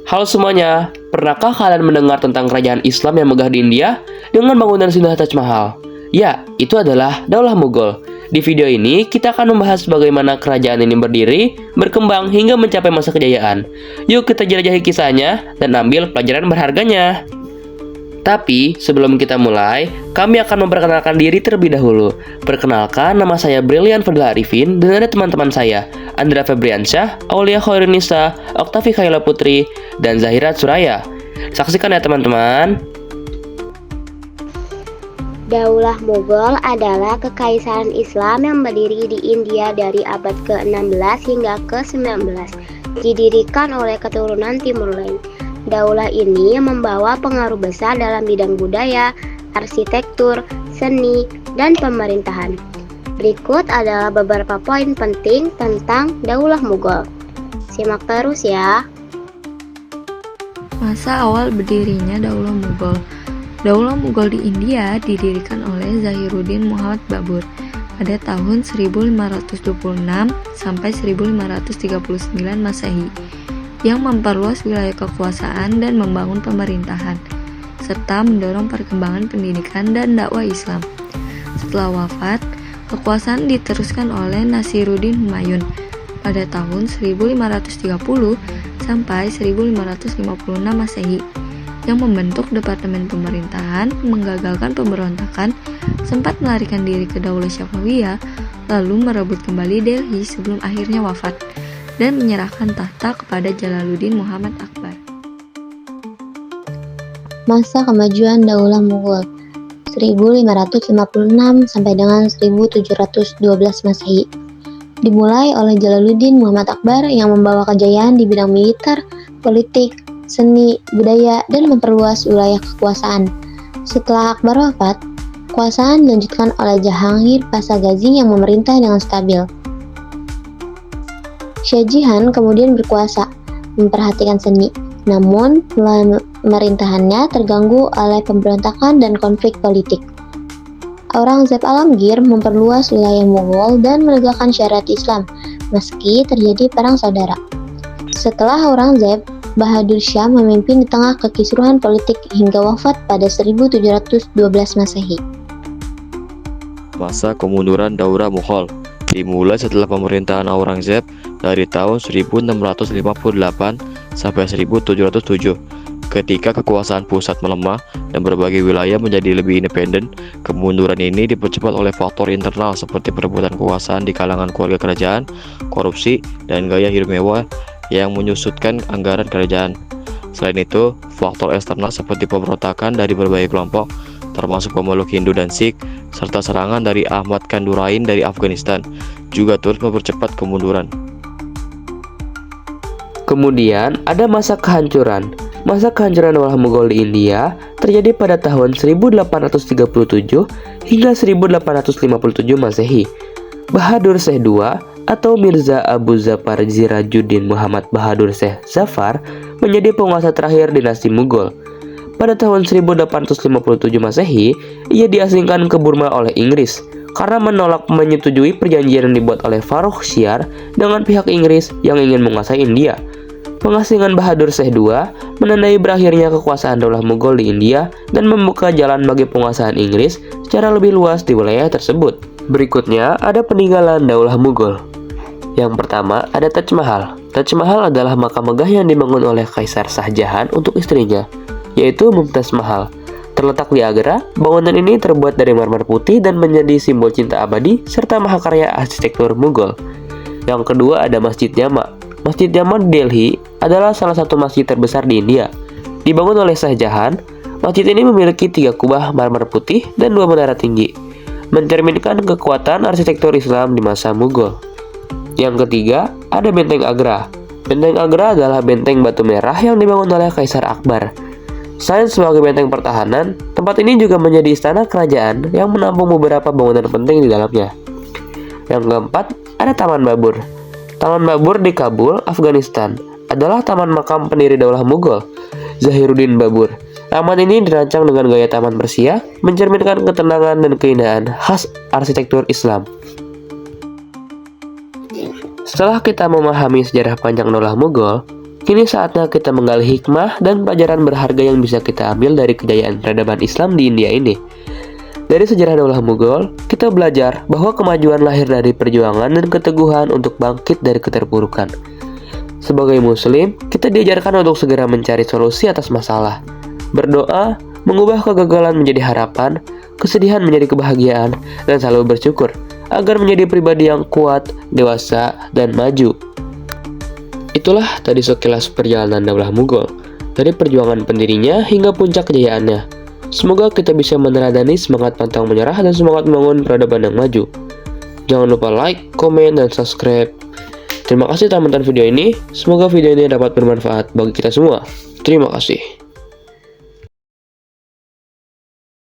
Halo semuanya, pernahkah kalian mendengar tentang kerajaan Islam yang megah di India dengan bangunan indah Taj Mahal? Ya, itu adalah Daulah Mughal. Di video ini, kita akan membahas bagaimana kerajaan ini berdiri, berkembang, hingga mencapai masa kejayaan. Yuk kita jelajahi kisahnya dan ambil pelajaran berharganya. Tapi, sebelum kita mulai, kami akan memperkenalkan diri terlebih dahulu. Perkenalkan, nama saya Brilian Fadil Arifin, dan ada teman-teman saya, Andra Febriansyah, Aulia Khairinisa, Oktavi Khaila Putri, dan Zahira Suraya. Saksikan ya teman-teman. Daulah Mughal adalah kekaisaran Islam yang berdiri di India dari abad ke-16 hingga ke-19. Didirikan oleh keturunan Timur Lain. Daulah ini membawa pengaruh besar dalam bidang budaya, arsitektur, seni, dan pemerintahan. Berikut adalah beberapa poin penting tentang Daulah Mughal. Simak terus ya. Masa awal berdirinya Daulah Mughal. Daulah Mughal di India didirikan oleh Zahiruddin Muhammad Babur pada tahun 1526 sampai 1539 Masehi, yang memperluas wilayah kekuasaan dan membangun pemerintahan, serta mendorong perkembangan pendidikan dan dakwah Islam. Setelah wafat, kekuasaan diteruskan oleh Nasiruddin Humayun pada tahun 1530 sampai 1556 Masehi, yang membentuk Departemen Pemerintahan, menggagalkan pemberontakan, sempat melarikan diri ke Daulah Syafawiyah, lalu merebut kembali Delhi sebelum akhirnya wafat, dan menyerahkan tahta kepada Jalaluddin Muhammad Akbar. Masa kemajuan Daulah Mughal 1556 sampai dengan 1712 Masehi dimulai oleh Jalaluddin Muhammad Akbar yang membawa kejayaan di bidang militer, politik, seni, budaya, dan memperluas wilayah kekuasaan. Setelah Akbar wafat, kekuasaan dilanjutkan oleh Jahangir Pasagazi yang memerintah dengan stabil. Shah Jahan kemudian berkuasa, memperhatikan seni, namun pemerintahannya terganggu oleh pemberontakan dan konflik politik. Aurangzeb Alamgir memperluas wilayah Mughal dan menegakkan syariat Islam, meski terjadi perang saudara. Setelah Aurangzeb, Bahadur Shah memimpin di tengah kekisruhan politik hingga wafat pada 1712 Masehi. Masa kemunduran Daulah Mughal dimulai setelah pemerintahan Aurangzeb dari tahun 1658 sampai 1707. Ketika kekuasaan pusat melemah dan berbagai wilayah menjadi lebih independen, kemunduran ini dipercepat oleh faktor internal seperti perebutan kekuasaan di kalangan keluarga kerajaan, korupsi, dan gaya hidup mewah yang menyusutkan anggaran kerajaan. Selain itu, faktor eksternal seperti pemberontakan dari berbagai kelompok, termasuk pemeluk Hindu dan Sikh, serta serangan dari Ahmad Khan Durain dari Afghanistan, juga turut mempercepat kemunduran. Kemudian ada masa kehancuran. Masa kehancuran Daulah Mughal di India terjadi pada tahun 1837 hingga 1857 Masehi. Bahadur Shah II atau Mirza Abu Zafar Sirajuddin Muhammad Bahadur Shah Zafar menjadi penguasa terakhir dinasti Mughal. Pada tahun 1857 Masehi, ia diasingkan ke Burma oleh Inggris karena menolak menyetujui perjanjian yang dibuat oleh Farrukhsiyar dengan pihak Inggris yang ingin menguasai India. Pengasingan Bahadur Shah II menandai berakhirnya kekuasaan Daulah Mughal di India dan membuka jalan bagi penguasaan Inggris secara lebih luas di wilayah tersebut. Berikutnya ada peninggalan Daulah Mughal. Yang pertama ada Taj Mahal. Taj Mahal adalah makam megah yang dibangun oleh Kaisar Shah Jahan untuk istrinya, yaitu Mumtaz Mahal. Terletak di Agra, bangunan ini terbuat dari marmer putih dan menjadi simbol cinta abadi serta mahakarya arsitektur Mughal. Yang kedua ada Masjid Jama. Masjid Jama di Delhi adalah salah satu masjid terbesar di India. Dibangun oleh Shah Jahan, masjid ini memiliki 3 kubah marmer putih dan 2 menara tinggi, mencerminkan kekuatan arsitektur Islam di masa Mughal. Yang ketiga ada Benteng Agra. Benteng Agra adalah benteng batu merah yang dibangun oleh Kaisar Akbar. Selain sebagai benteng pertahanan, tempat ini juga menjadi istana kerajaan yang menampung beberapa bangunan penting di dalamnya. Yang keempat, ada Taman Babur. Taman Babur di Kabul, Afghanistan, adalah taman makam pendiri Daulah Mughal, Zahiruddin Babur. Taman ini dirancang dengan gaya taman Persia, mencerminkan ketenangan dan keindahan khas arsitektur Islam. Setelah kita memahami sejarah panjang Daulah Mughal, Kini saatnya kita menggali hikmah dan pelajaran berharga yang bisa kita ambil dari kejayaan peradaban Islam di India ini. Dari sejarah Daulah Mughal, kita belajar bahwa kemajuan lahir dari perjuangan dan keteguhan untuk bangkit dari keterpurukan. Sebagai Muslim, kita diajarkan untuk segera mencari solusi atas masalah, berdoa, mengubah kegagalan menjadi harapan, kesedihan menjadi kebahagiaan, dan selalu bersyukur agar menjadi pribadi yang kuat, dewasa, dan maju. Itulah tadi sekilas perjalanan Daulah Mughal, dari perjuangan pendirinya hingga puncak kejayaannya. Semoga kita bisa meneladani semangat pantang menyerah dan semangat membangun peradaban yang maju. Jangan lupa like, komen, dan subscribe. Terima kasih telah menonton video ini. Semoga video ini dapat bermanfaat bagi kita semua. Terima kasih.